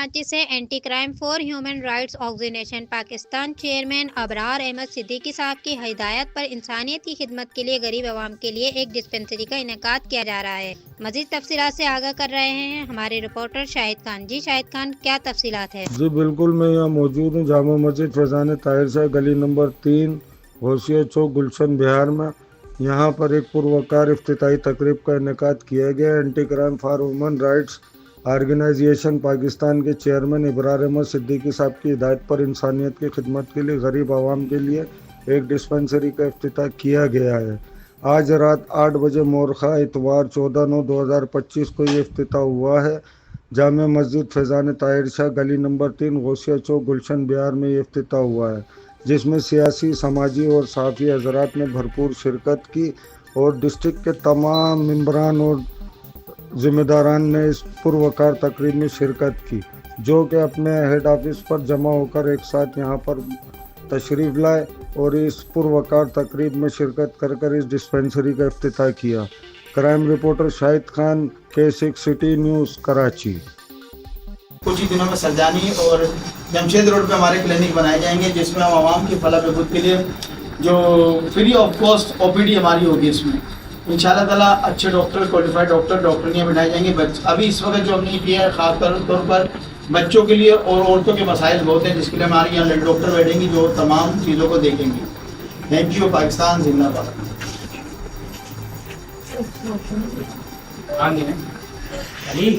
کراچی سے anti crime for human rights organisation Pakistan chairman Abrar Ahmed Siddiqui صاحب کی ہدایت پر انسانیت کی خدمت کے لیے غریب عوام کے لیے ایک ڈسپنسری کا انعقاد کیا جا رہا ہے۔ مزید تفصیلات سے آگاہ کر رہے ہیں ہمارے رپورٹر شاہد خان۔ جی شاہد خان، کیا تفصیلات ہے؟ جی بالکل، میں یہاں موجود ہوں جامع مسجد فیضان طاہر شاہ گلی نمبر 3 غوثیہ چوک گلشن بہار میں۔ یہاں پر ایک پروقار افتتاحی تقریب کا انعقاد کیا گیا۔ Anti crime for human rights organisation Pakistan کے چیئرمین ابرار احمد صدیقی صاحب کی ہدایت پر انسانیت کی خدمت کے لیے غریب عوام کے لیے ایک ڈسپنسری کا افتتاح کیا گیا ہے۔ آج رات 8 بجے مورخہ اتوار 14/9/2025 کو یہ افتتاح ہوا ہے۔ جامع مسجد فیضان طاہر شاہ گلی نمبر 3 غوثیہ چوک گلشن بہار میں یہ افتتاح ہوا ہے، جس میں سیاسی، سماجی اور صحافی حضرات نے بھرپور شرکت کی اور ڈسٹرکٹ کے تمام ممبران اور ذمہ داران نے اس پروقار تقریب میں شرکت کی، جو کہ اپنے ہیڈ آفس پر جمع ہو کر ایک ساتھ یہاں پر تشریف لائے اور اس پروقار تقریب میں شرکت کر اس ڈسپنسری کا افتتاح کیا۔ Crime reporter Shahid Khan, K6 city news, Karachi. کچھ ہی دنوں میں سرجانی اور جمشید روڈ پہ ہمارے کلینک بنائے جائیں گے، جس میں ہم عوام کی فلاح بہبود کے لیے جو فری آف کاسٹ OPD ہماری ہوگی، اس میں انشاءاللہ تعالیٰ اچھے ڈاکٹر، کوالیفائڈ ڈاکٹرنیاں بنائے جائیں گے۔ ابھی اس وقت جو ہم نے کیا ہے خاص طور پر بچوں کے لیے اور عورتوں کے مسائل بہت ہیں، جس کے لیے ہمارے یہاں ڈاکٹر بیٹھیں گی جو تمام چیزوں کو دیکھیں گے۔ تھینک یو، پاکستان زندہ باد۔ علی